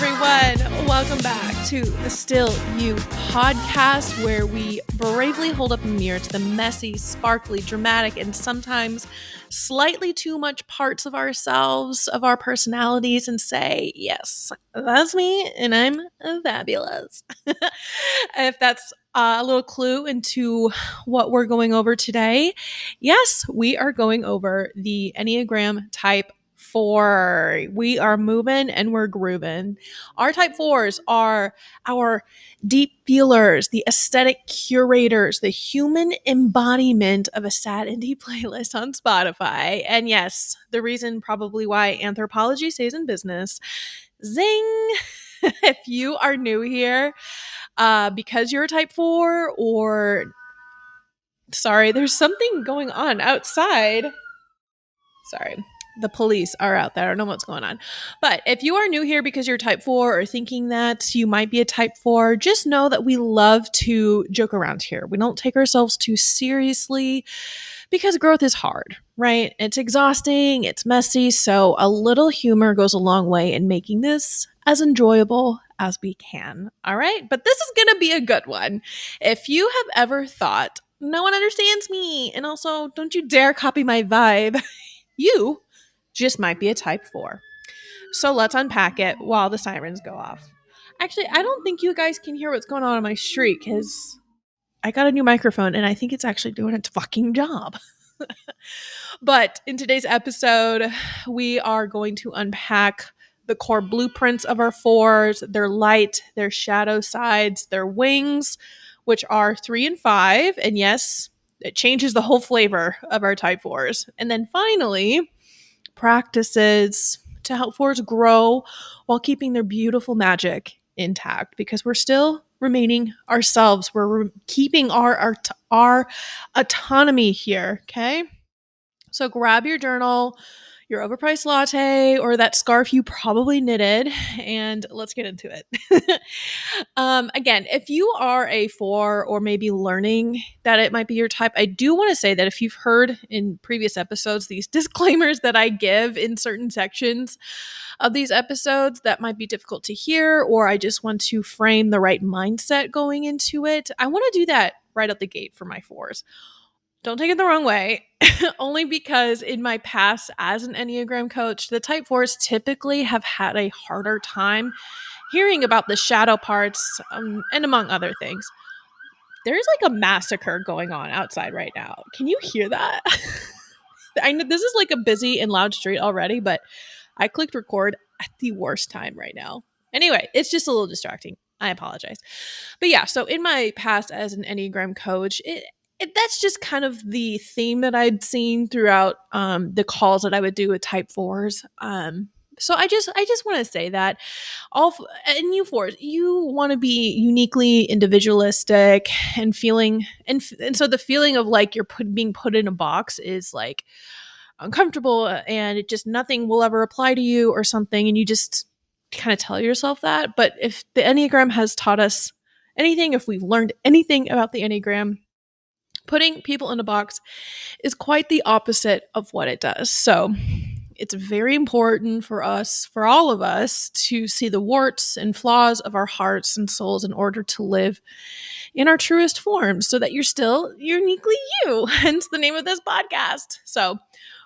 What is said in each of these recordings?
everyone. Welcome back to the Still You podcast, where we bravely hold up a mirror to the messy, sparkly, dramatic, and sometimes slightly too much parts of ourselves, of our personalities, and say, yes, that's me, and I'm fabulous. If that's a little clue into what we're going over today, yes, we are going over the Enneagram Type Four. We are moving and we're grooving. Our type fours are our deep feelers, the aesthetic curators, the human embodiment of a sad indie playlist on Spotify. And yes, the reason probably why anthropology stays in business. Zing! If you are new here, because you're a type four, or sorry, there's something going on outside. Sorry, the police are out there. I don't know what's going on. But if you are new here because you're type 4 or thinking that you might be a type 4, just know that we love to joke around here. We don't take ourselves too seriously because growth is hard, right? It's exhausting, it's messy. So a little humor goes a long way in making this as enjoyable as we can. All right. But this is going to be a good one. If you have ever thought, no one understands me, and also don't you dare copy my vibe, you just might be a type 4. So let's unpack it while the sirens go off. Actually, I don't think you guys can hear what's going on my street because I got a new microphone and I think it's actually doing its fucking job. But in today's episode, we are going to unpack the core blueprints of our fours, their light, their shadow sides, their wings, which are 3 and 5. And yes, it changes the whole flavor of our type 4s. And then finally, practices to help 4s grow while keeping their beautiful magic intact, because we're still remaining ourselves. We're keeping our autonomy here, okay? So grab your journal, your overpriced latte, or that scarf you probably knitted, and let's get into it. Again, if you are a 4 or maybe learning that it might be your type, I do want to say that if you've heard in previous episodes these disclaimers that I give in certain sections of these episodes that might be difficult to hear, or I just want to frame the right mindset going into it, I want to do that right out the gate for my 4s. Don't take it the wrong way, only because in my past as an Enneagram coach, the type 4s typically have had a harder time hearing about the shadow parts, and among other things. There's like a massacre going on outside right now. Can you hear that? I know this is like a busy and loud street already, but I clicked record at the worst time right now. Anyway, it's just a little distracting. I apologize. But yeah, so in my past as an Enneagram coach, that's just kind of the theme that I'd seen throughout the calls that I would do with type 4s. So I just want to say that and you 4s, you want to be uniquely individualistic and feeling, and so the feeling of like you're being put in a box is like uncomfortable, and it just nothing will ever apply to you or something, and you just kind of tell yourself that. But if the Enneagram has taught us anything, if we've learned anything about the Enneagram, putting people in a box is quite the opposite of what it does. So it's very important for us, for all of us, to see the warts and flaws of our hearts and souls in order to live in our truest form, so that you're still uniquely you, hence the name of this podcast. So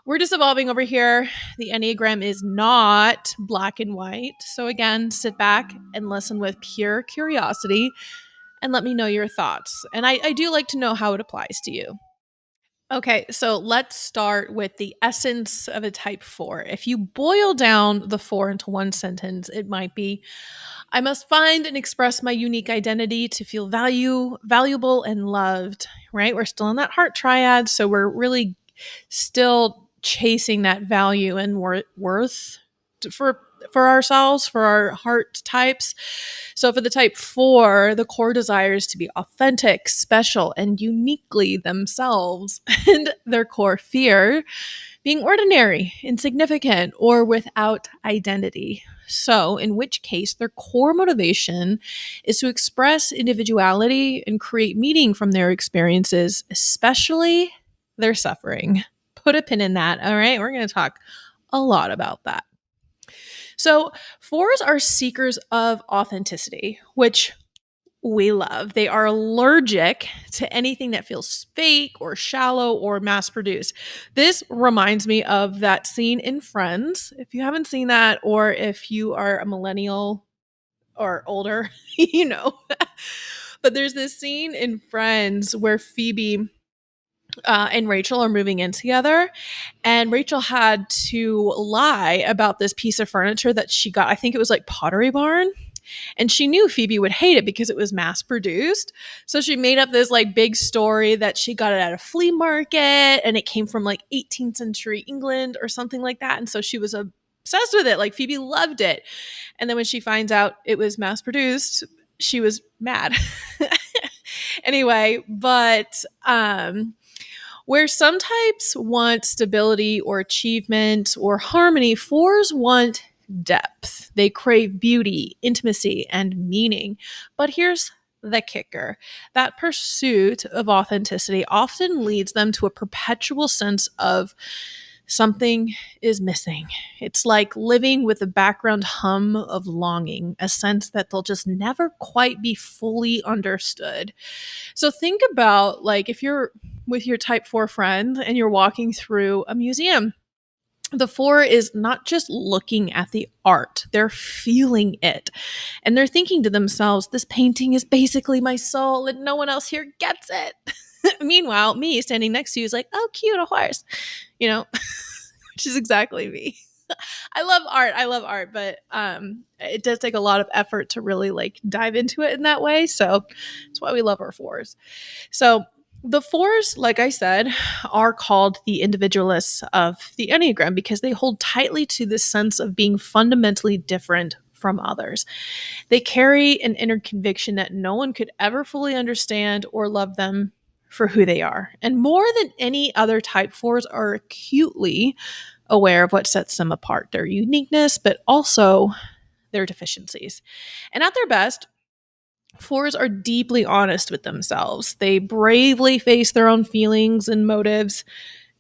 we're just evolving over here. The Enneagram is not black and white. So again, sit back and listen with pure curiosity and let me know your thoughts. And I do like to know how it applies to you. Okay, so let's start with the essence of a type 4. If you boil down the 4 into one sentence, it might be, I must find and express my unique identity to feel valuable and loved, right? We're still in that heart triad, so we're really still chasing that value and worth for ourselves, for our heart types. So for the type 4, the core desire is to be authentic, special, and uniquely themselves. And their core fear, being ordinary, insignificant, or without identity. So in which case, their core motivation is to express individuality and create meaning from their experiences, especially their suffering. Put a pin in that, all right? We're going to talk a lot about that. So, fours are seekers of authenticity, which we love. They are allergic to anything that feels fake or shallow or mass produced. This reminds me of that scene in Friends. If you haven't seen that, or if you are a millennial or older, you know. But there's this scene in Friends where Phoebe and Rachel are moving in together, and Rachel had to lie about this piece of furniture that she got. I think it was like Pottery Barn, and she knew Phoebe would hate it because it was mass produced. So she made up this like big story that she got it at a flea market and it came from like 18th century England or something like that. And so she was obsessed with it. Like Phoebe loved it. And then when she finds out it was mass produced, she was mad. Anyway, but where some types want stability or achievement or harmony, fours want depth. They crave beauty, intimacy, and meaning. But here's the kicker: that pursuit of authenticity often leads them to a perpetual sense of something is missing. It's like living with a background hum of longing, a sense that they'll just never quite be fully understood. So think about like if you're with your type 4 friend and you're walking through a museum. The 4 is not just looking at the art, they're feeling it. And they're thinking to themselves, this painting is basically my soul and no one else here gets it. Meanwhile, me standing next to you is like, oh, cute, a horse, you know, which is exactly me. I love art. I love art, but it does take a lot of effort to really like dive into it in that way. So that's why we love our 4s. So the 4s, like I said, are called the individualists of the Enneagram because they hold tightly to this sense of being fundamentally different from others. They carry an inner conviction that no one could ever fully understand or love them for who they are. And more than any other type, 4s are acutely aware of what sets them apart, their uniqueness, but also their deficiencies. And at their best, 4s are deeply honest with themselves. They bravely face their own feelings and motives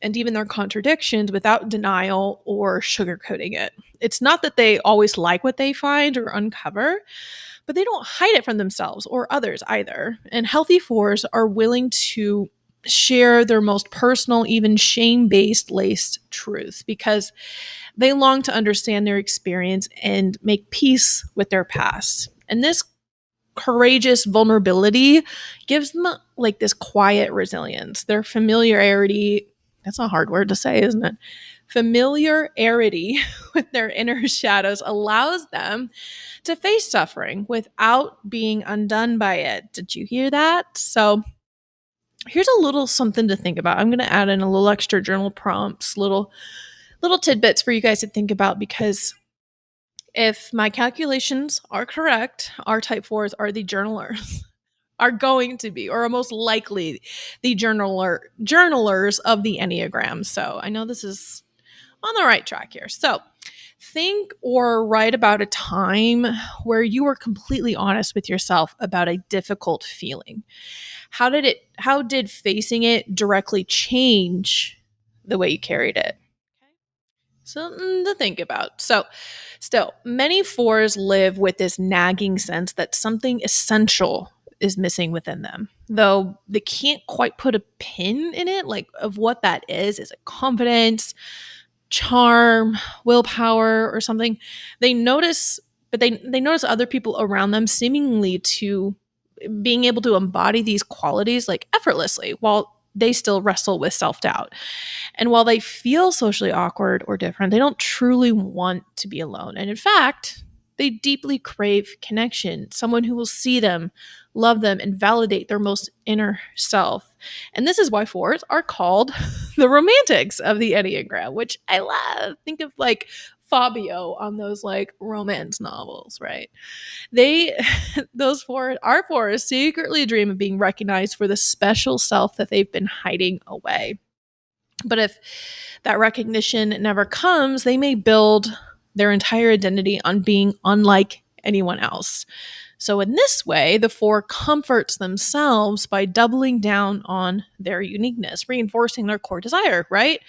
and even their contradictions without denial or sugarcoating it. It's not that they always like what they find or uncover, but they don't hide it from themselves or others either. And healthy 4s are willing to share their most personal, even shame-based laced truths because they long to understand their experience and make peace with their past. And this courageous vulnerability gives them like this quiet resilience. Their familiarity, that's a hard word to say, isn't it? Familiarity with their inner shadows allows them to face suffering without being undone by it. Did you hear that? So here's a little something to think about. I'm going to add in a little extra journal prompts, little tidbits for you guys to think about because if my calculations are correct, our type 4s are the journalers, are going to be, or are most likely the journalers of the Enneagram. So I know this is on the right track here. So think or write about a time where you were completely honest with yourself about a difficult feeling. How did facing it directly change the way you carried it? Something to think about. So, still, many 4s live with this nagging sense that something essential is missing within them, though they can't quite put a pin in it, like of what that is. Is it confidence, charm, willpower, or something? They notice, but they notice other people around them seemingly to being able to embody these qualities like effortlessly while they still wrestle with self-doubt. And while they feel socially awkward or different, they don't truly want to be alone. And in fact, they deeply crave connection, someone who will see them, love them, and validate their most inner self. And this is why 4s are called the romantics of the Enneagram, which I love. Think of like Fabio on those like romance novels, right? They, our 4s secretly dream of being recognized for the special self that they've been hiding away. But if that recognition never comes, they may build their entire identity on being unlike anyone else. So, in this way, the 4 comforts themselves by doubling down on their uniqueness, reinforcing their core desire, right?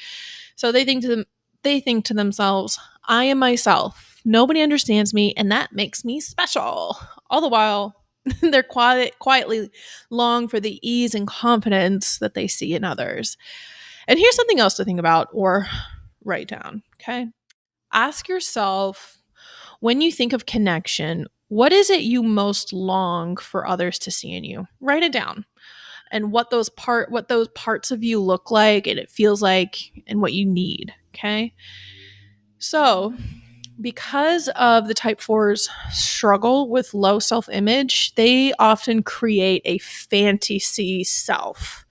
So they think to themselves, I am myself. Nobody understands me, and that makes me special. All the while, they're quietly long for the ease and confidence that they see in others. And here's something else to think about or write down, okay? Ask yourself, when you think of connection, what is it you most long for others to see in you? Write it down. And what those parts of you look like and it feels like and what you need, okay? So, because of the type 4's struggle with low self-image, they often create a fantasy self,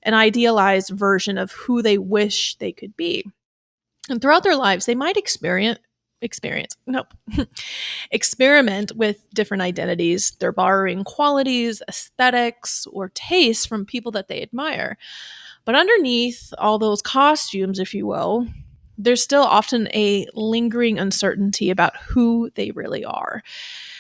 an idealized version of who they wish they could be. And throughout their lives, they might experiment with different identities. They're borrowing qualities, aesthetics, or tastes from people that they admire. But underneath all those costumes, if you will, there's still often a lingering uncertainty about who they really are.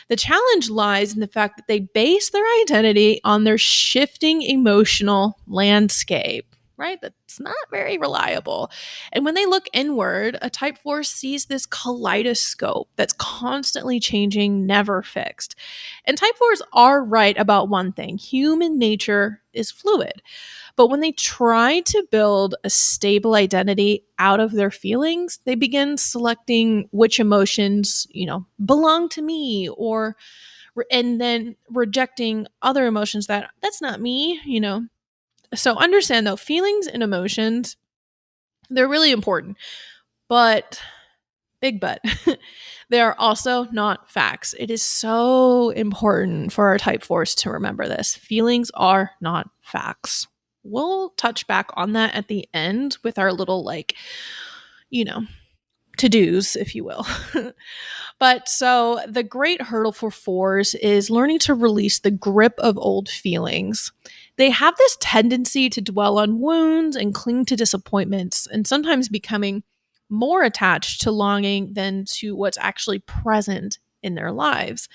The challenge lies in the fact that they base their identity on their shifting emotional landscape, right? That's not very reliable. And when they look inward, a type 4 sees this kaleidoscope that's constantly changing, never fixed. And type 4s are right about one thing: human nature is fluid. But when they try to build a stable identity out of their feelings, they begin selecting which emotions, belong to me, or and then rejecting other emotions that's not me. So understand though, feelings and emotions, they're really important, but big but they are also not facts. It is so important for our type 4s to remember this. Feelings are not facts. We'll touch back on that at the end with our little, to-dos, if you will. But so the great hurdle for 4s is learning to release the grip of old feelings. They have this tendency to dwell on wounds and cling to disappointments, and sometimes becoming more attached to longing than to what's actually present in their lives.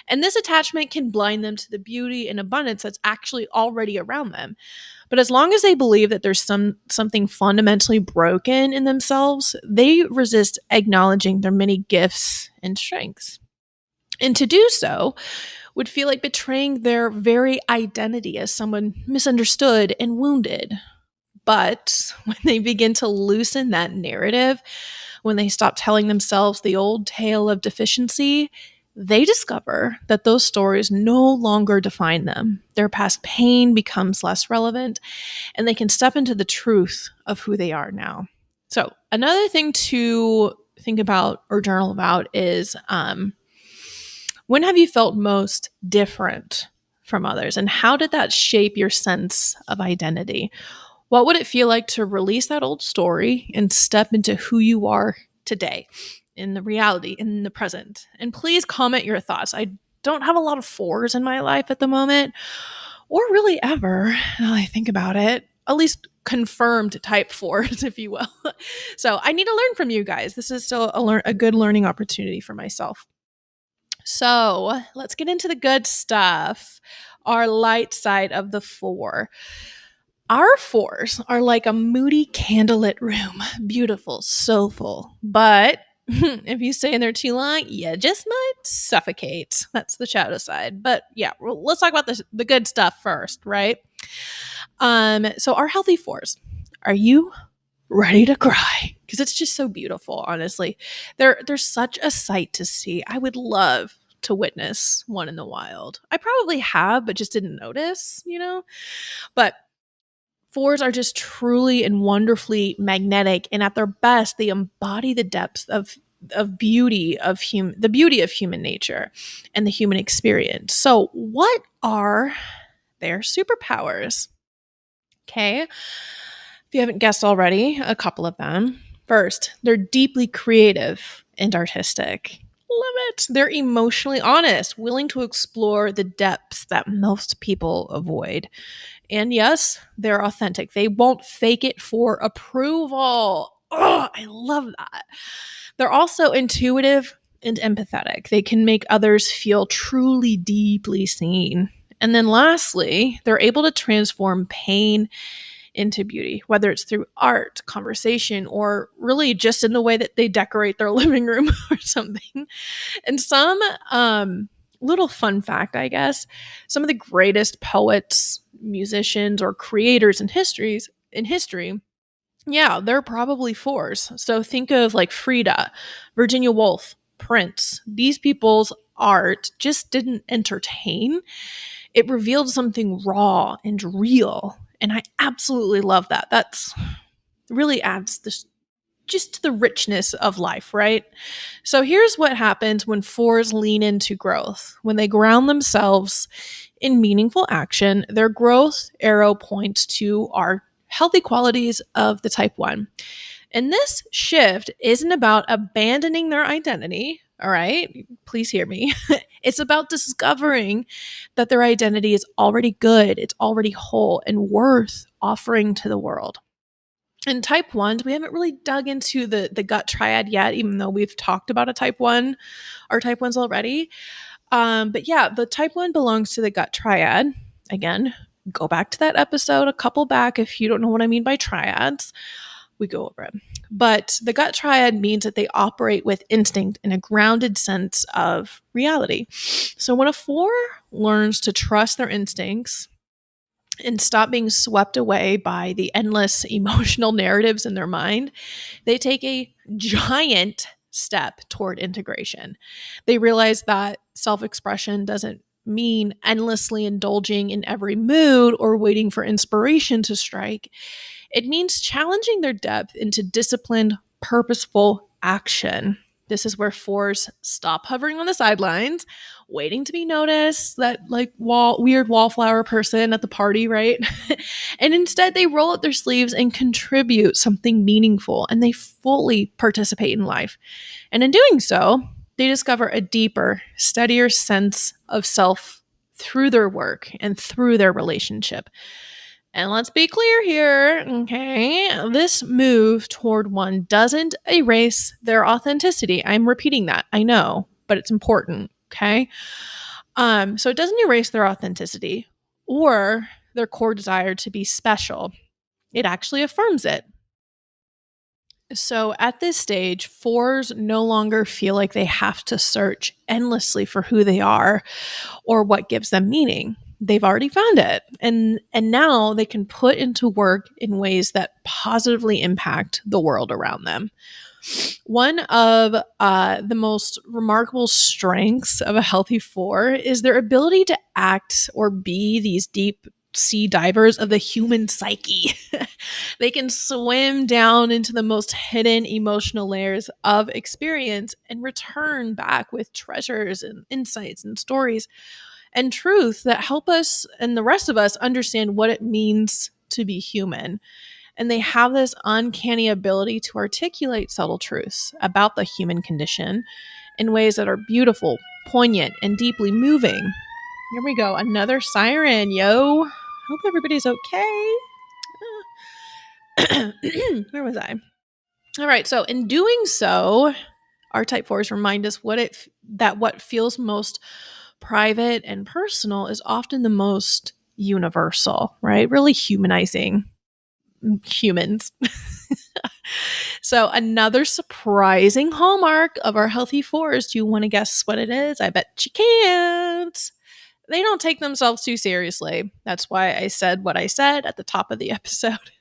And this attachment can blind them to the beauty and abundance that's actually already around them. But as long as they believe that there's something fundamentally broken in themselves, they resist acknowledging their many gifts and strengths. And to do so would feel like betraying their very identity as someone misunderstood and wounded. But when they begin to loosen that narrative, when they stop telling themselves the old tale of deficiency, they discover that those stories no longer define them. Their past pain becomes less relevant, and they can step into the truth of who they are now. So, another thing to think about or journal about is when have you felt most different from others, and how did that shape your sense of identity? What would it feel like to release that old story and step into who you are today, in the reality, in the present? And please comment your thoughts. I don't have a lot of 4s in my life at the moment, or really ever, now I think about it. At least confirmed type 4s, if you will. So I need to learn from you guys. This is still a good learning opportunity for myself. So let's get into the good stuff. Our light side of the 4. Our 4s are like a moody candlelit room. Beautiful, soulful. But if you stay in there too long, you just might suffocate. That's the shadow side. But yeah, let's talk about the good stuff first, right? So our healthy 4s, are you ready to cry? Because it's just so beautiful, honestly. They're such a sight to see. I would love to witness one in the wild. I probably have, but just didn't notice. But 4s are just truly and wonderfully magnetic, and at their best, they embody the depths of beauty the beauty of human nature and the human experience. So, what are their superpowers? Okay, if you haven't guessed already, a couple of them. First, they're deeply creative and artistic. Love it. They're emotionally honest, willing to explore the depths that most people avoid. And yes, they're authentic. They won't fake it for approval. Oh, I love that. They're also intuitive and empathetic. They can make others feel truly deeply seen. And then lastly, they're able to transform pain into beauty, whether it's through art, conversation, or really just in the way that they decorate their living room or something. And some little fun fact, I guess, some of the greatest poets, musicians, or creators in history, yeah, they're probably fours. So think of like Frida, Virginia Woolf, Prince. These people's art just didn't entertain. It revealed something raw and real. And I absolutely love that. That's really adds this just to the richness of life, right? So here's what happens when fours lean into growth. When they ground themselves in meaningful action, their growth arrow points to our healthy qualities of the type 1. And this shift isn't about abandoning their identity, all right? Please hear me. It's about discovering that their identity is already good, it's already whole, and worth offering to the world. In type 1s, we haven't really dug into the gut triad yet, even though we've talked about our type 1s already. But yeah, the type 1 belongs to the gut triad. Again, go back to that episode, a couple back, if you don't know what I mean by triads. We go over it. But the gut triad means that they operate with instinct and a grounded sense of reality. So when a 4 learns to trust their instincts and stop being swept away by the endless emotional narratives in their mind, they take a giant step toward integration. They realize that self-expression doesn't mean endlessly indulging in every mood or waiting for inspiration to strike. It means challenging their depth into disciplined, purposeful action. This is where 4s stop hovering on the sidelines, waiting to be noticed, that like weird wallflower person at the party, right? And instead they roll up their sleeves and contribute something meaningful, and they fully participate in life. And in doing so, they discover a deeper, steadier sense of self through their work and through their relationship. And let's be clear here, okay? This move toward 1 doesn't erase their authenticity. I'm repeating that, I know, but it's important, okay? So it doesn't erase their authenticity or their core desire to be special. It actually affirms it. So at this stage, 4s no longer feel like they have to search endlessly for who they are or what gives them meaning. They've already found it. And now they can put into work in ways that positively impact the world around them. One of the most remarkable strengths of a healthy 4 is their ability to act or be these deep sea divers of the human psyche. They can swim down into the most hidden emotional layers of experience and return back with treasures and insights and stories and truth that help us and the rest of us understand what it means to be human. And they have this uncanny ability to articulate subtle truths about the human condition in ways that are beautiful, poignant, and deeply moving. Here we go. Another siren, yo. Hope everybody's okay. Where was I? All right. So in doing so, our type 4s remind us that what feels most private and personal is often the most universal, right? Really humanizing humans. So another surprising hallmark of our healthy 4s. Do you want to guess what it is? I bet you can't. They don't take themselves too seriously. That's why I said what I said at the top of the episode.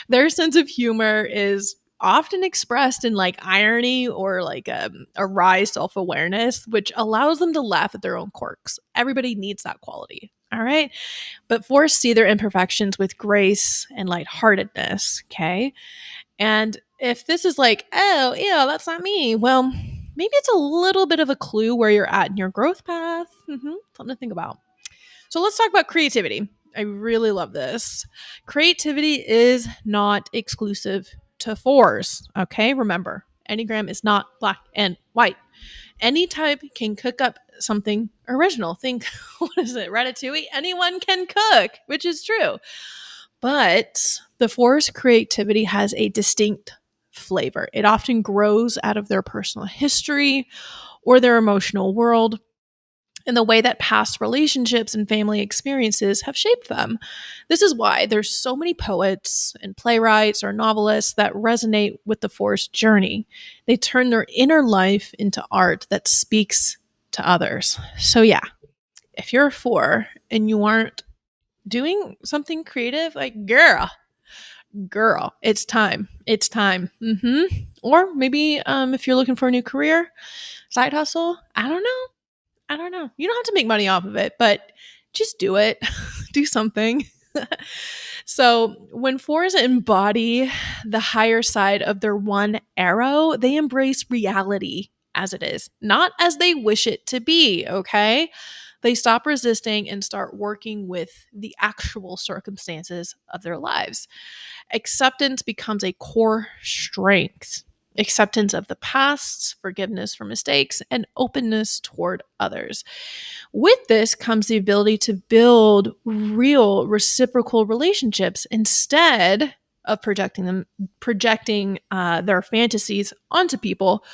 Their sense of humor is often expressed in like irony or like a wry self-awareness, which allows them to laugh at their own quirks. Everybody needs that quality. All right. But 4s see their imperfections with grace and lightheartedness. Okay. And if this is like, oh, yeah, that's not me, well, maybe it's a little bit of a clue where you're at in your growth path. Something to think about. So let's talk about creativity. I really love this. Creativity is not exclusive to 4s. Okay, remember, Enneagram is not black and white. Any type can cook up something original. Think, what is it, Ratatouille? Anyone can cook, which is true. But the 4's creativity has a distinct flavor. It often grows out of their personal history or their emotional world. and the way that past relationships and family experiences have shaped them. This is why there's so many poets and playwrights or novelists that resonate with the Four's journey. They turn their inner life into art that speaks to others. So yeah, if you're a Four and you aren't doing something creative, like girl, it's time. It's time. Or maybe if you're looking for a new career, side hustle, I don't know. You don't have to make money off of it, but just do it. Do something. So, when Fours embody the higher side of their one arrow, they embrace reality as it is, not as they wish it to be, okay? They stop resisting and start working with the actual circumstances of their lives. Acceptance becomes a core strength. Acceptance of the past, forgiveness for mistakes, and openness toward others. With this comes the ability to build real reciprocal relationships instead of projecting their fantasies onto people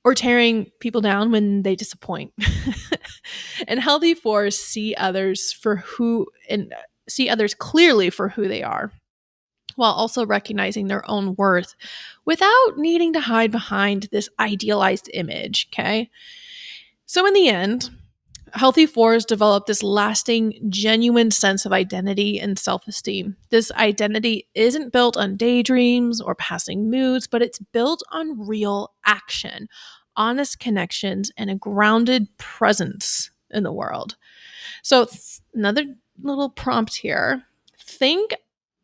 or tearing people down when they disappoint. And healthy Fours see others clearly for who they are, while also recognizing their own worth without needing to hide behind this idealized image, okay? So in the end, healthy Fours develop this lasting, genuine sense of identity and self-esteem. This identity isn't built on daydreams or passing moods, but it's built on real action, honest connections, and a grounded presence in the world. So another little prompt here. Think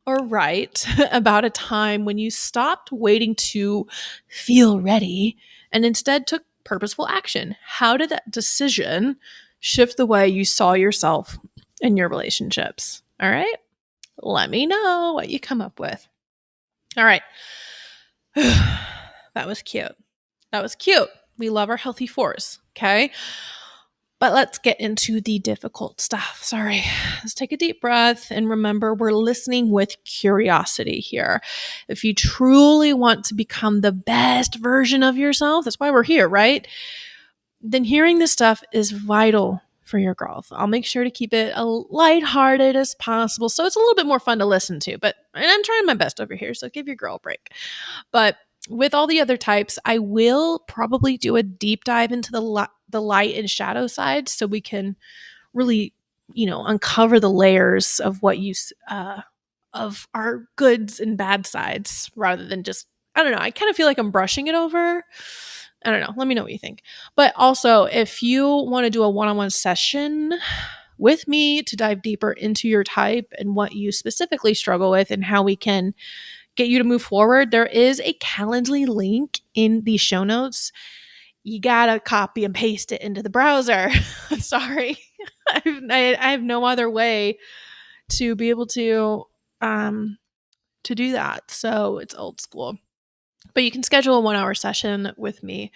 or write about a time when you stopped waiting to feel ready and instead took purposeful action. How did that decision shift the way you saw yourself in your relationships? All right. Let me know what you come up with. All right. That was cute. That was cute. We love our healthy Fours. Okay. But let's get into the difficult stuff. Sorry. Let's take a deep breath and remember we're listening with curiosity here. If you truly want to become the best version of yourself, that's why we're here, right? Then hearing this stuff is vital for your growth. I'll make sure to keep it as lighthearted as possible so it's a little bit more fun to listen to. And I'm trying my best over here, so give your girl a break. But with all the other types, I will probably do a deep dive into the light and shadow side so we can really, uncover the layers of of our goods and bad sides rather than just, I don't know. I kind of feel like I'm brushing it over. I don't know. Let me know what you think. But also, if you want to do a one-on-one session with me to dive deeper into your type and what you specifically struggle with and how we can get you to move forward, there is a Calendly link in the show notes. You gotta copy and paste it into the browser. Sorry. I have no other way to be able to do that. So it's old school. But you can schedule a 1-hour session with me.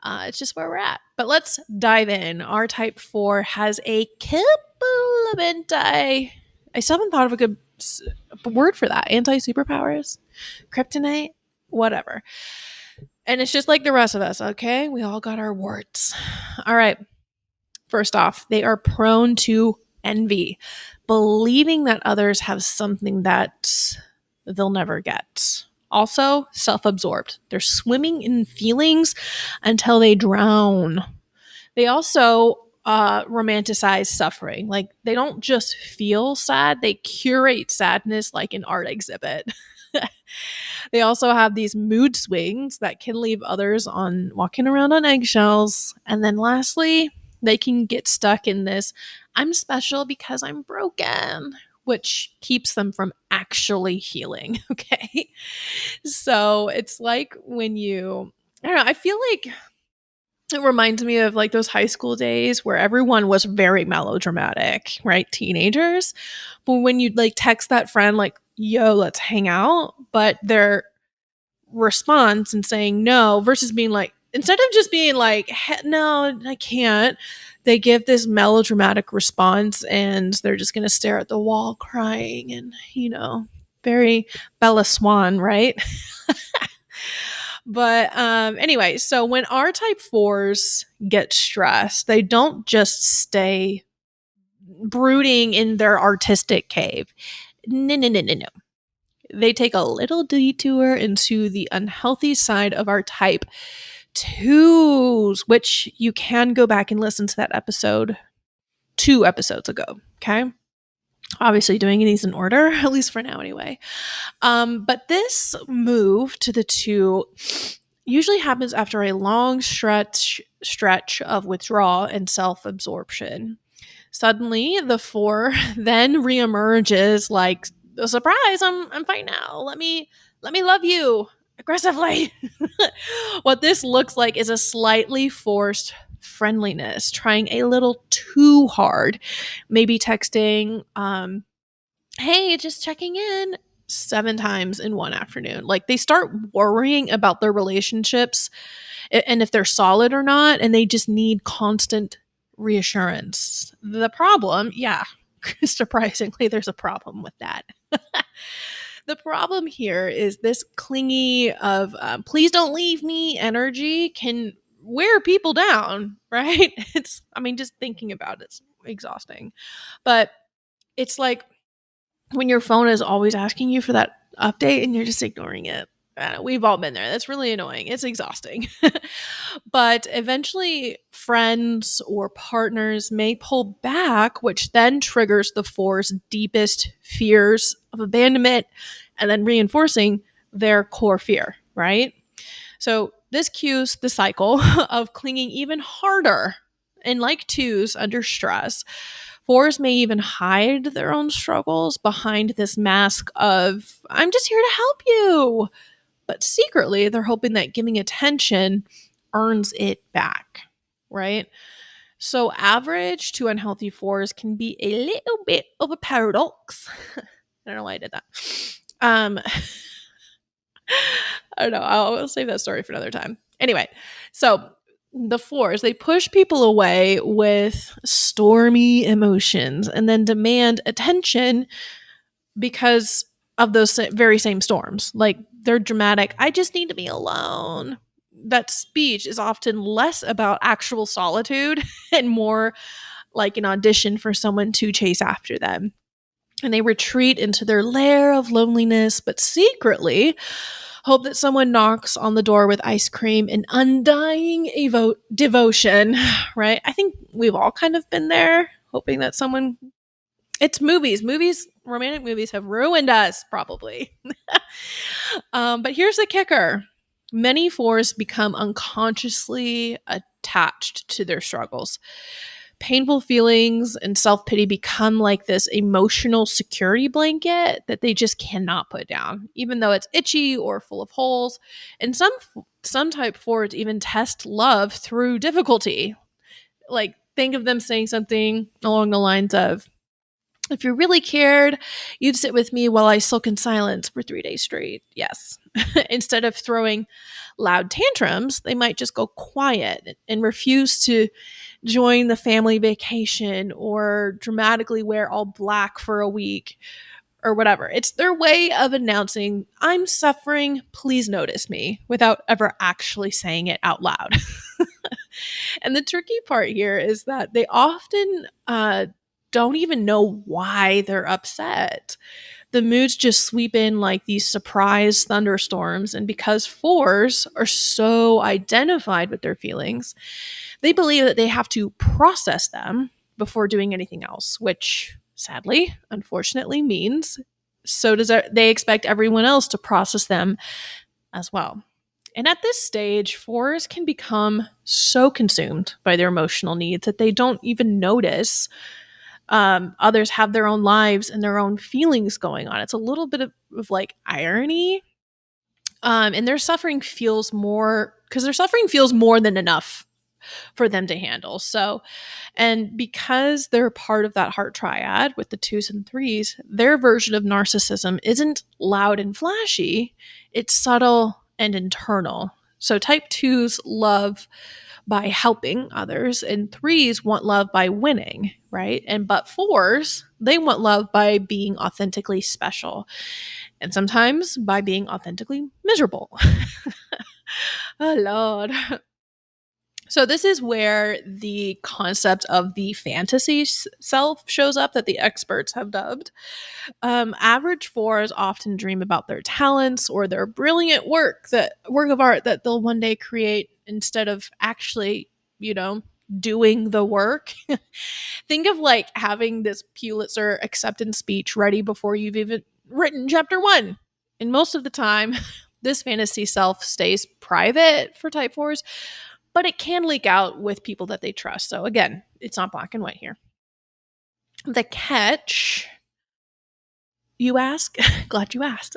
It's just where we're at. But let's dive in. Our type 4 has a I still haven't thought of a good word for that. Anti-superpowers? Kryptonite? Whatever. And it's just like the rest of us, okay? We all got our warts. All right. First off, they are prone to envy, believing that others have something that they'll never get. Also, self-absorbed. They're swimming in feelings until they drown. They also romanticize suffering. Like, they don't just feel sad, they curate sadness like an art exhibit. They also have these mood swings that can leave others on walking around on eggshells. And then lastly, they can get stuck in this I'm special because I'm broken, which keeps them from actually healing. Okay. So it's like when I don't know, I feel like it reminds me of like those high school days where everyone was very melodramatic, right? Teenagers. But when you'd like text that friend, like, yo, let's hang out, but their response and saying no versus being like, instead of just being like, no, I can't, they give this melodramatic response and they're just going to stare at the wall crying and, very Bella Swan, right? But anyway, so when our type fours get stressed, they don't just stay brooding in their artistic cave. No, no, no, no, no. They take a little detour into the unhealthy side of our type twos, which you can go back and listen to that episode 2 episodes ago. Okay. Obviously, doing these in order, at least for now, anyway. But this move to the two usually happens after a long stretch of withdrawal and self-absorption. Suddenly, the four then reemerges like a surprise. I'm fine now. Let me love you aggressively. What this looks like is a slightly forced friendliness, trying a little too hard, maybe texting, hey, just checking in 7 times in one afternoon. Like they start worrying about their relationships and if they're solid or not, and they just need constant reassurance. The problem, yeah, surprisingly, there's a problem with that. The problem here is this clingy of please don't leave me energy can wear people down, right? Just thinking about it's exhausting. But it's like when your phone is always asking you for that update and you're just ignoring it. We've all been there. That's really annoying. It's exhausting. But eventually, friends or partners may pull back, which then triggers the four's deepest fears of abandonment and then reinforcing their core fear, right? So, this cues the cycle of clinging even harder. And like twos under stress, fours may even hide their own struggles behind this mask of, I'm just here to help you. But secretly, they're hoping that giving attention earns it back, right? So, average to unhealthy fours can be a little bit of a paradox. I don't know why I did that. I don't know. I'll save that story for another time. Anyway, so the fours, they push people away with stormy emotions and then demand attention because of those very same storms. Like they're dramatic, I just need to be alone. That speech is often less about actual solitude and more like an audition for someone to chase after them. And they retreat into their lair of loneliness, but secretly hope that someone knocks on the door with ice cream and undying devotion, right? I think we've all kind of been there, hoping that someone. It's movies. Romantic movies have ruined us, probably. But here's the kicker. Many fours become unconsciously attached to their struggles. Painful feelings and self-pity become like this emotional security blanket that they just cannot put down, even though it's itchy or full of holes. And some type fours even test love through difficulty. Like think of them saying something along the lines of, if you really cared, you'd sit with me while I sulk in silence for 3 days straight. Yes. Instead of throwing loud tantrums, they might just go quiet and refuse to join the family vacation or dramatically wear all black for a week or whatever. It's their way of announcing, I'm suffering, please notice me, without ever actually saying it out loud. And the tricky part here is that they often don't even know why they're upset. The moods just sweep in like these surprise thunderstorms. And because fours are so identified with their feelings, they believe that they have to process them before doing anything else, which sadly, unfortunately, means so does they expect everyone else to process them as well. And at this stage, fours can become so consumed by their emotional needs that they don't even notice others have their own lives and their own feelings going on. It's a little bit of like irony. And their suffering feels more because their suffering feels more than enough for them to handle. So, and because they're part of that heart triad with the twos and threes, their version of narcissism isn't loud and flashy, it's subtle and internal. So, type twos love by helping others, and threes want love by winning, right? But fours, they want love by being authentically special, and sometimes by being authentically miserable. Oh, Lord. So this is where the concept of the fantasy self shows up that the experts have dubbed. Average fours often dream about their talents or their brilliant work of art that they'll one day create instead of actually, doing the work. Think of like having this Pulitzer acceptance speech ready before you've even written chapter one. And most of the time, this fantasy self stays private for type fours, but it can leak out with people that they trust. So again, it's not black and white here. The catch, you ask? Glad you asked.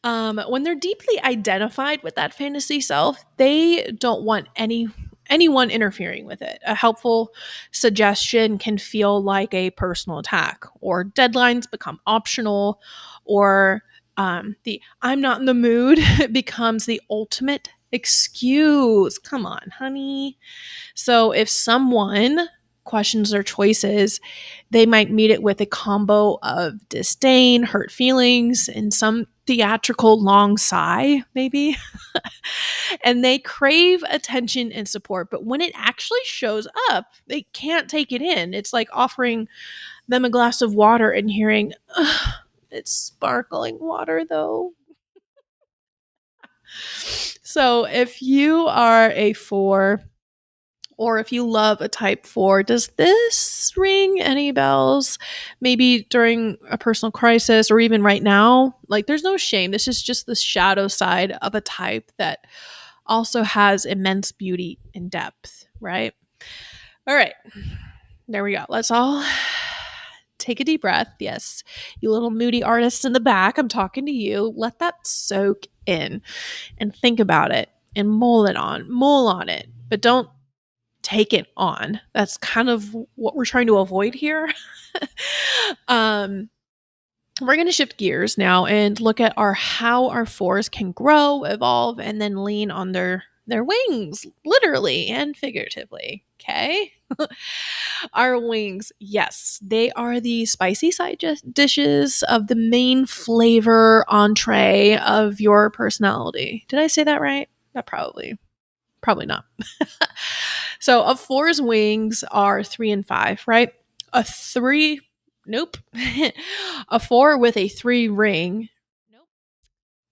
When they're deeply identified with that fantasy self, they don't want anyone interfering with it. A helpful suggestion can feel like a personal attack, or deadlines become optional, or the "I'm not in the mood" becomes the ultimate excuse. Come on, honey. So if someone questions their choices, they might meet it with a combo of disdain, hurt feelings, and some theatrical long sigh, maybe. And they crave attention and support. But when it actually shows up, they can't take it in. It's like offering them a glass of water and hearing, it's sparkling water, though. So if you are a four, or if you love a type four, does this ring any bells? Maybe during a personal crisis or even right now? Like, there's no shame. This is just the shadow side of a type that also has immense beauty and depth, right? All right. There we go. Let's all take a deep breath. Yes, you little moody artists in the back, I'm talking to you. Let that soak in and think about it and mull on it. But don't take it on. That's kind of what we're trying to avoid here. um, we're going to shift gears now and look at how our fours can grow, evolve, and then lean on their wings, literally and figuratively. Okay. Our wings, yes, they are the spicy side dishes of the main flavor entree of your personality. Did I say that right? That probably not. So a four's wings are 3 and 5, right? A three, nope. A four with a three ring, nope.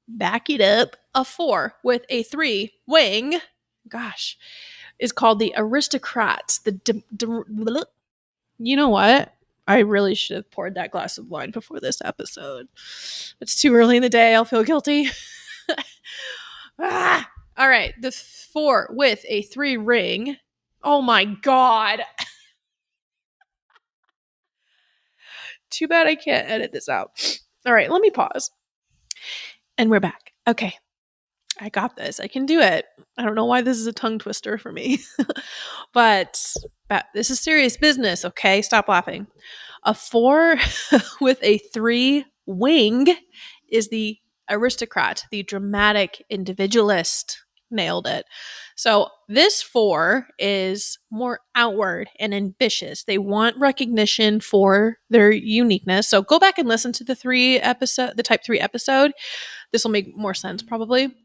Back it up. A four with a three wing, gosh, is called the aristocrats. You know what? I really should have poured that glass of wine before this episode. It's too early in the day. I'll feel guilty. All right. The four with a three ring. Oh my God. Too bad I can't edit this out. All right. Let me pause. And we're back. Okay. I got this. I can do it. I don't know why this is a tongue twister for me. but this is serious business, okay? Stop laughing. A four with a three wing is the aristocrat, the dramatic individualist. Nailed it. So this four is more outward and ambitious. They want recognition for their uniqueness. So go back and listen to the type 3 episode. This will make more sense probably.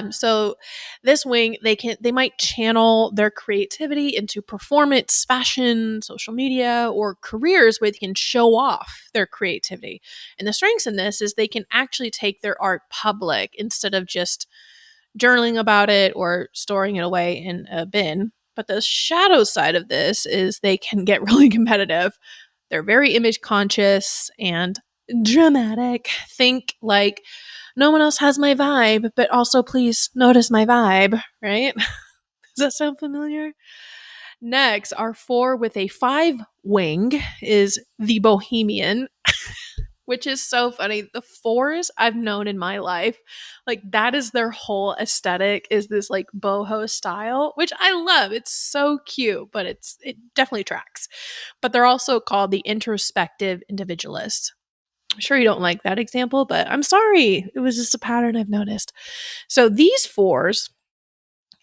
So this wing, they might channel their creativity into performance, fashion, social media, or careers where they can show off their creativity. And the strengths in this is they can actually take their art public instead of just journaling about it or storing it away in a bin. But the shadow side of this is they can get really competitive. They're very image conscious and dramatic. Think like, no one else has my vibe, but also please notice my vibe, right? Does that sound familiar? Next, our four with a five wing is the bohemian, which is so funny. The fours I've known in my life, like that is their whole aesthetic, is this like boho style, which I love. It's so cute, but it definitely tracks. But they're also called the introspective individualist. I'm sure you don't like that example, but I'm sorry. It was just a pattern I've noticed. So these fours,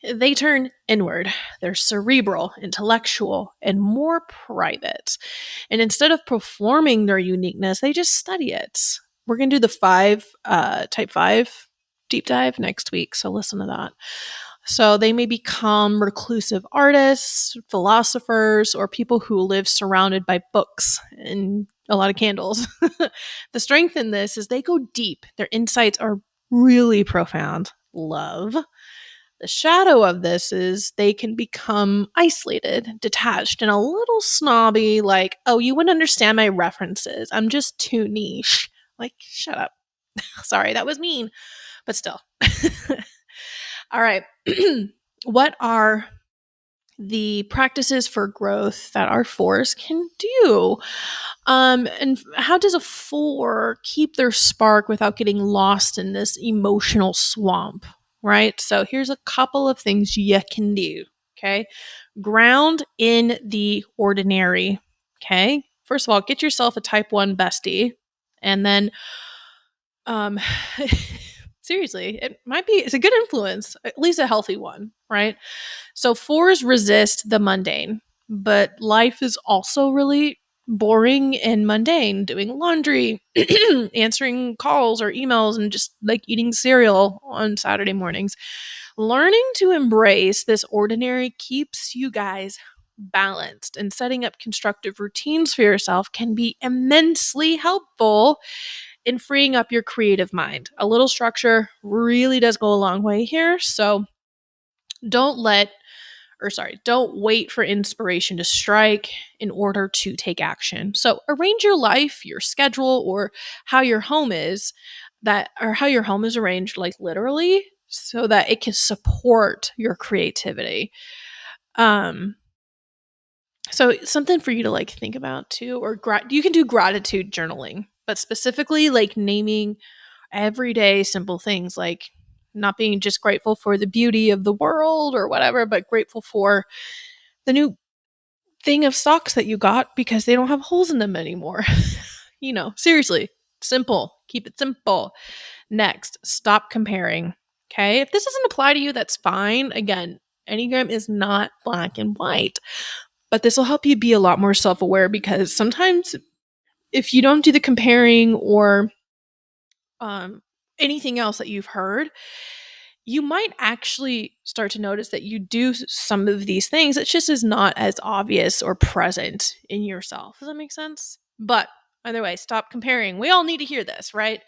they turn inward. They're cerebral, intellectual, and more private. And instead of performing their uniqueness, they just study it. We're going to do the type 5 deep dive next week. So listen to that. So they may become reclusive artists, philosophers, or people who live surrounded by books and a lot of candles. The strength in this is they go deep. Their insights are really profound. Love. The shadow of this is they can become isolated, detached, and a little snobby, like, oh, you wouldn't understand my references. I'm just too niche. Like, shut up. Sorry, that was mean, but still. All right. What are the practices for growth that our fours can do? And how does a four keep their spark without getting lost in this emotional swamp? Right. So here's a couple of things you can do. Okay. Ground in the ordinary. Okay. First of all, get yourself a type one bestie. And then um seriously, it's a good influence, at least a healthy one, right? So fours resist the mundane, but life is also really boring and mundane, doing laundry, answering calls or emails, and just like eating cereal on Saturday mornings. Learning to embrace this ordinary keeps you guys balanced, and setting up constructive routines for yourself can be immensely helpful in freeing up your creative mind. A little structure really does go a long way here. So don't let don't wait for inspiration to strike in order to take action. So arrange your life, your schedule, or how your home is how your home is arranged, like literally, so that it can support your creativity. Um, so something for you to like think about too, or you can do gratitude journaling, but specifically like naming everyday simple things, like not being just grateful for the beauty of the world or whatever, but grateful for the new thing of socks that you got because they don't have holes in them anymore. Seriously, simple. Keep it simple. Next, stop comparing. Okay. If this doesn't apply to you, that's fine. Again, Enneagram is not black and white, but this will help you be a lot more self aware, because sometimes if you don't do the comparing or um, anything else that you've heard, you might actually start to notice that you do some of these things. It just is not as obvious or present in yourself. Does that make sense? But either way, stop comparing. We all need to hear this, right?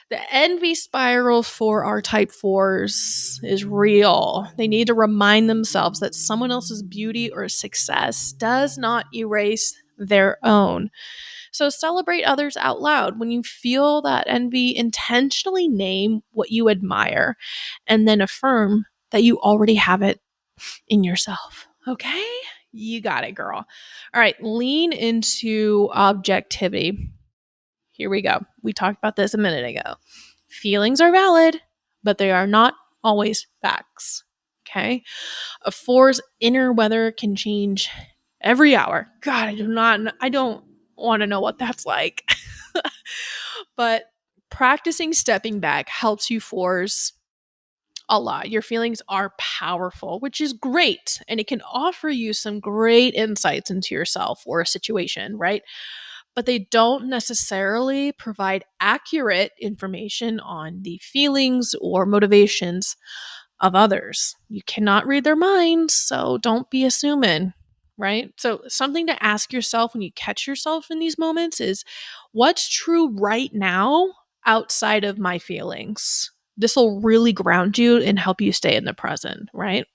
The envy spiral for our type fours is real. They need to remind themselves that someone else's beauty or success does not erase their own. So celebrate others out loud. When you feel that envy, intentionally name what you admire and then affirm that you already have it in yourself. Okay? You got it, girl. All right, lean into objectivity. Here we go. We talked about this a minute ago. Feelings are valid, but they are not always facts. Okay? A four's inner weather can change every hour. God, I don't want to know what that's like. But practicing stepping back helps you fours a lot. Your feelings are powerful, which is great. And it can offer you some great insights into yourself or a situation, right? But they don't necessarily provide accurate information on the feelings or motivations of others. You cannot read their minds, so don't be assuming, right? So, something to ask yourself when you catch yourself in these moments is, what's true right now outside of my feelings? This will really ground you and help you stay in the present, right?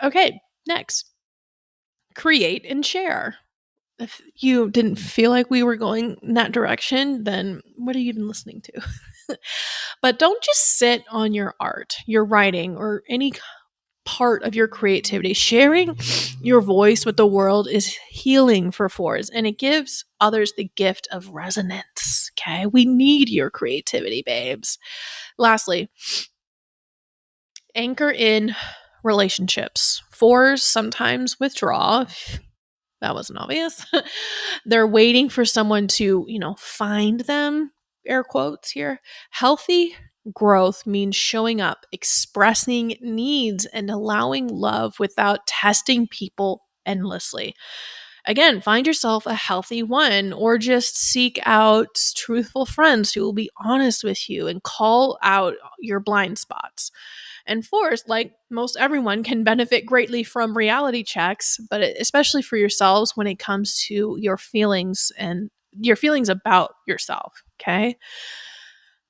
Okay, next, create and share. If you didn't feel like we were going in that direction, then what are you even listening to? But don't just sit on your art, your writing, or any part of your creativity. Sharing your voice with the world is healing for fours, and it gives others the gift of resonance. Okay. We need your creativity, babes. Lastly, anchor in relationships. Fours sometimes withdraw. That wasn't obvious. They're waiting for someone to, find them, air quotes here. Healthy growth means showing up, expressing needs, and allowing love without testing people endlessly. Again, find yourself a healthy one, or just seek out truthful friends who will be honest with you and call out your blind spots. And fours, like most everyone, can benefit greatly from reality checks, but especially for yourselves when it comes to your feelings and your feelings about yourself. Okay.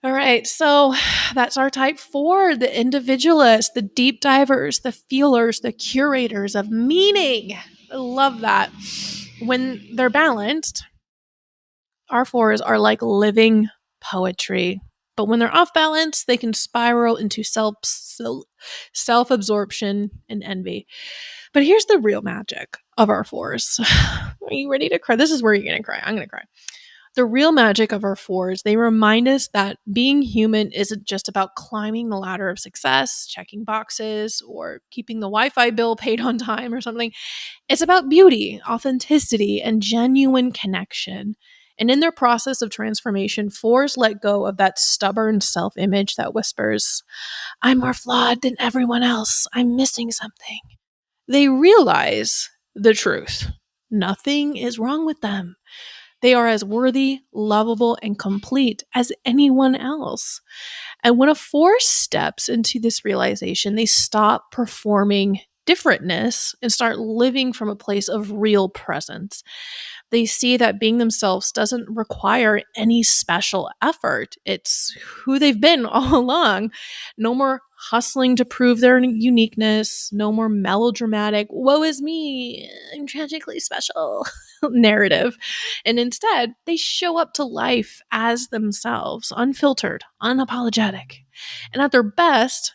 All right. So that's our type four, the individualists, the deep divers, the feelers, the curators of meaning. I love that. When they're balanced, our fours are like living poetry. But when they're off balance, they can spiral into self-absorption and envy. But here's the real magic of our fours. Are you ready to cry? This is where you're going to cry. I'm going to cry. The real magic of our fours, they remind us that being human isn't just about climbing the ladder of success, checking boxes, or keeping the Wi-Fi bill paid on time or something. It's about beauty, authenticity, and genuine connection. And in their process of transformation, fours let go of that stubborn self-image that whispers, I'm more flawed than everyone else. I'm missing something. They realize the truth. Nothing is wrong with them. They are as worthy, lovable, and complete as anyone else. And when a four steps into this realization, they stop performing differentness and start living from a place of real presence. They see that being themselves doesn't require any special effort. It's who they've been all along. No more hustling to prove their uniqueness, no more melodramatic, woe is me, I'm tragically special narrative. And instead, they show up to life as themselves, unfiltered, unapologetic. And at their best,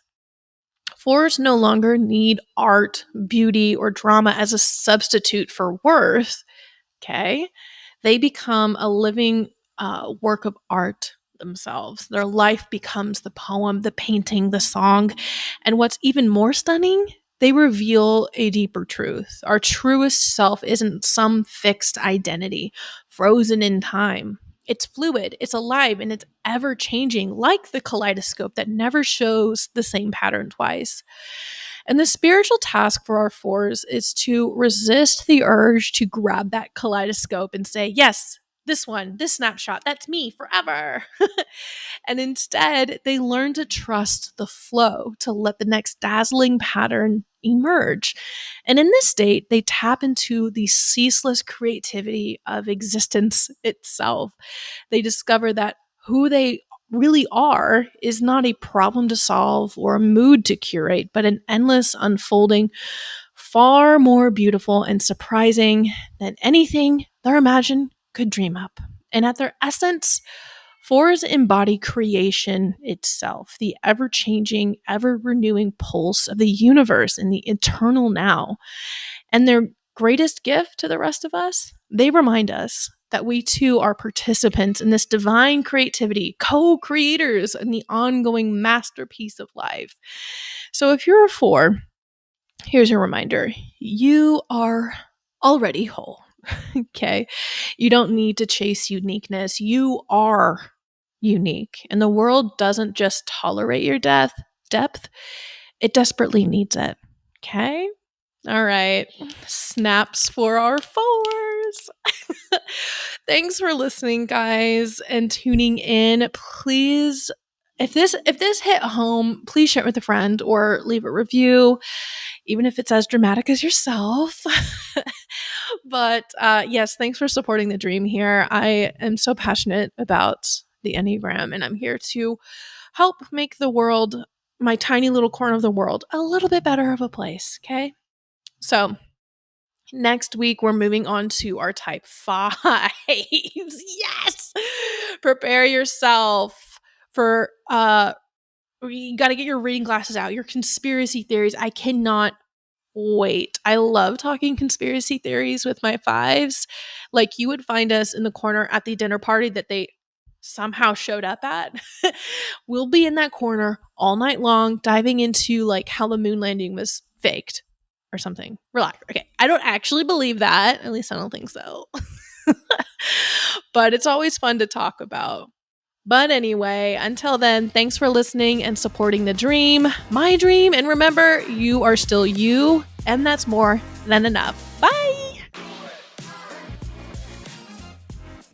fours no longer need art, beauty, or drama as a substitute for worth. Okay. They become a living work of art themselves. Their life becomes the poem, the painting, the song. And what's even more stunning, they reveal a deeper truth. Our truest self isn't some fixed identity, frozen in time. It's fluid, it's alive, and it's ever changing, like the kaleidoscope that never shows the same pattern twice. And the spiritual task for our fours is to resist the urge to grab that kaleidoscope and say, yes, this one, this snapshot, that's me forever. And instead, they learn to trust the flow, to let the next dazzling pattern emerge. And in this state, they tap into the ceaseless creativity of existence itself. They discover that who they really are is not a problem to solve or a mood to curate, but an endless unfolding, far more beautiful and surprising than anything their imagination could dream up. And at their essence, fours embody creation itself, the ever-changing, ever-renewing pulse of the universe in the eternal now. And their greatest gift to the rest of us, they remind us that we too are participants in this divine creativity, co-creators in the ongoing masterpiece of life. So if you're a four, here's your reminder. You are already whole. Okay. You don't need to chase uniqueness. You are unique. And the world doesn't just tolerate your depth, it desperately needs it. Okay. All right. Snaps for our fours. Thanks for listening, guys, and tuning in. Please, if this hit home, please share it with a friend or leave a review, even if it's as dramatic as yourself. But yes, thanks for supporting the dream here. I am so passionate about the Enneagram, and I'm here to help make the world, my tiny little corner of the world, a little bit better of a place. Okay. So next week, we're moving on to our type fives. Yes. Prepare yourself for, you got to get your reading glasses out, your conspiracy theories. I cannot wait. I love talking conspiracy theories with my fives. Like, you would find us in the corner at the dinner party that they somehow showed up at. We'll be in that corner all night long, diving into like how the moon landing was faked or something. Relax. Okay. I don't actually believe that. At least I don't think so. But it's always fun to talk about. But anyway, until then, thanks for listening and supporting the dream, my dream. And remember, you are still you, and that's more than enough. Bye.